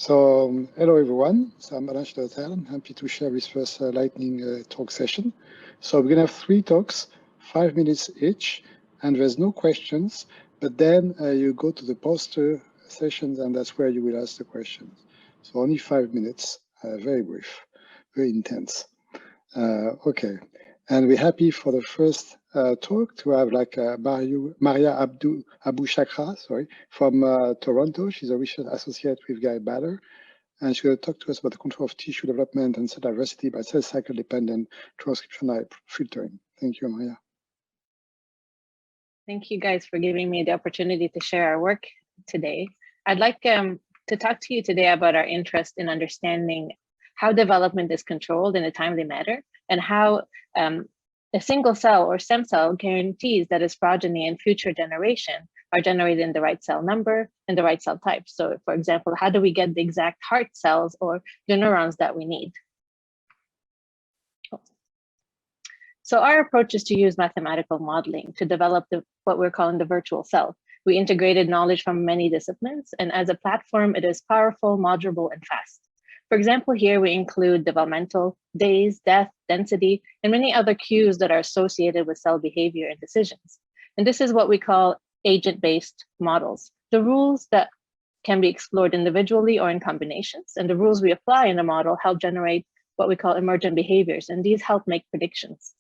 Hello everyone. So I'm Alain Chedotal. I'm happy to share this first lightning talk session. So we're gonna have 3 talks, 5 minutes each, and there's no questions, but then you go to the poster sessions and that's where you will ask the questions. So only 5 minutes, very brief, very intense. Okay, and we're happy for the first talk to have like Maria Abou Chakra, from Toronto. She's a research associate with Guy Baller, and she's going to talk to us about the control of tissue development and cell diversity by cell cycle dependent transcriptional filtering. Thank you, Maria. Thank you guys for giving me the opportunity to share our work today. I'd like to talk to you today about our interest in understanding how development is controlled in a timely manner, and how a single cell or stem cell guarantees that its progeny and future generation are generated in the right cell number and the right cell type. So for example, how do we get the exact heart cells or the neurons that we need? So our approach is to use mathematical modeling to develop what we're calling the virtual cell. We integrated knowledge from many disciplines, and as a platform, it is powerful, modular, and fast. For example, here we include developmental, days, death, density, and many other cues that are associated with cell behavior and decisions. And this is what we call agent-based models, the rules that can be explored individually or in combinations. And the rules we apply in the model help generate what we call emergent behaviors, and these help make predictions.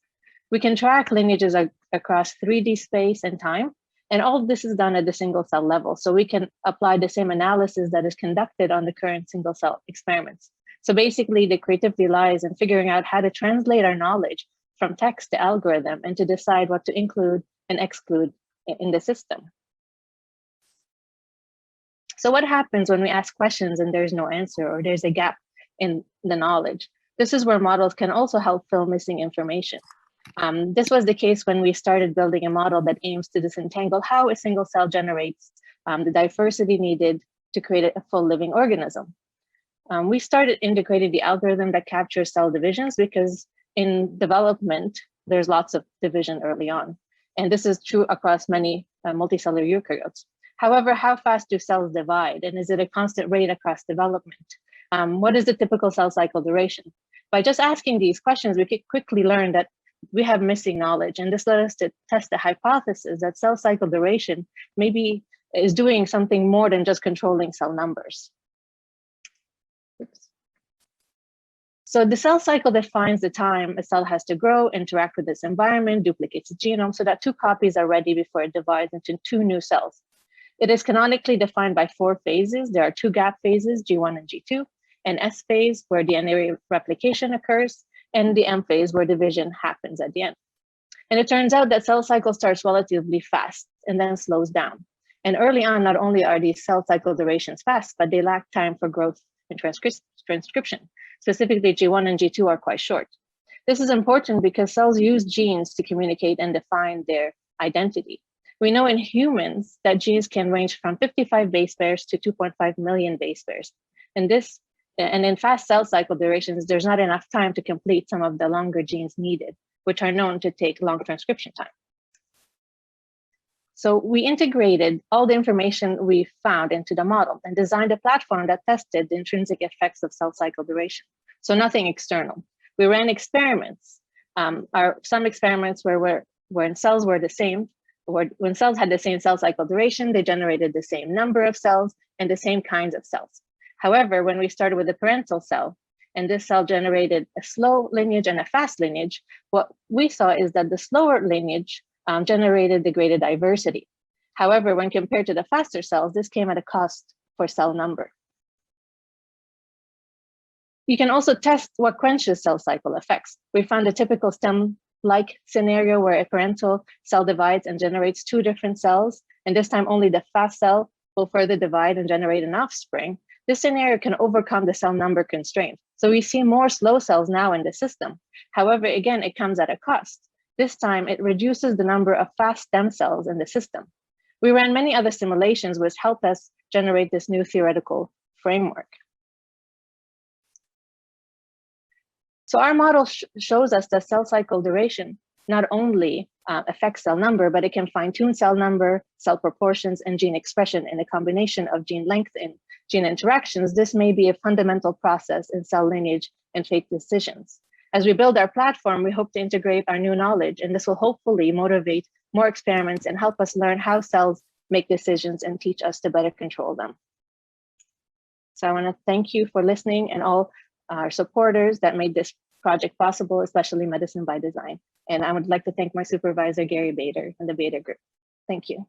We can track lineages across 3D space and time, and all of this is done at the single cell level. So we can apply the same analysis that is conducted on the current single cell experiments. So basically the creativity lies in figuring out how to translate our knowledge from text to algorithm and to decide what to include and exclude in the system. So what happens when we ask questions and there's no answer, or there's a gap in the knowledge? This is where models can also help fill missing information. This was the case when we started building a model that aims to disentangle how a single cell generates the diversity needed to create a full living organism. We started integrating the algorithm that captures cell divisions because in development, there's lots of division early on. And this is true across many multicellular eukaryotes. However, how fast do cells divide? And is it a constant rate across development? What is the typical cell cycle duration? By just asking these questions, we could quickly learn that we have missing knowledge, and this led us to test the hypothesis that cell cycle duration maybe is doing something more than just controlling cell numbers. Oops. So the cell cycle defines the time a cell has to grow, interact with its environment, duplicates its genome so that 2 copies are ready before it divides into 2 new cells. It is canonically defined by 4 phases. There are 2 gap phases, G1 and G2, an S phase where DNA replication occurs, and the M phase where division happens at the end. And it turns out that cell cycle starts relatively fast and then slows down. And early on, not only are these cell cycle durations fast, but they lack time for growth and transcription. Specifically, G1 and G2 are quite short. This is important because cells use genes to communicate and define their identity. We know in humans that genes can range from 55 base pairs to 2.5 million base pairs. And in fast cell cycle durations, there's not enough time to complete some of the longer genes needed, which are known to take long transcription time. So we integrated all the information we found into the model and designed a platform that tested the intrinsic effects of cell cycle duration. So nothing external. We ran experiments. Some experiments when cells were the same, when cells had the same cell cycle duration, they generated the same number of cells and the same kinds of cells. However, when we started with a parental cell, and this cell generated a slow lineage and a fast lineage, what we saw is that the slower lineage generated the greater diversity. However, when compared to the faster cells, this came at a cost for cell number. You can also test what quenches cell cycle effects. We found a typical stem-like scenario where a parental cell divides and generates 2 different cells, and this time only the fast cell will further divide and generate an offspring. This scenario can overcome the cell number constraint. So we see more slow cells now in the system. However, again, it comes at a cost. This time, it reduces the number of fast stem cells in the system. We ran many other simulations which helped us generate this new theoretical framework. So our model shows us that cell cycle duration not only affect cell number, but it can fine-tune cell number, cell proportions, and gene expression in a combination of gene length and gene interactions. This may be a fundamental process in cell lineage and fate decisions. As we build our platform, we hope to integrate our new knowledge, and this will hopefully motivate more experiments and help us learn how cells make decisions and teach us to better control them. So I want to thank you for listening and all our supporters that made this project possible, especially Medicine by Design. And I would like to thank my supervisor, Gary Bader, and the Bader Group. Thank you.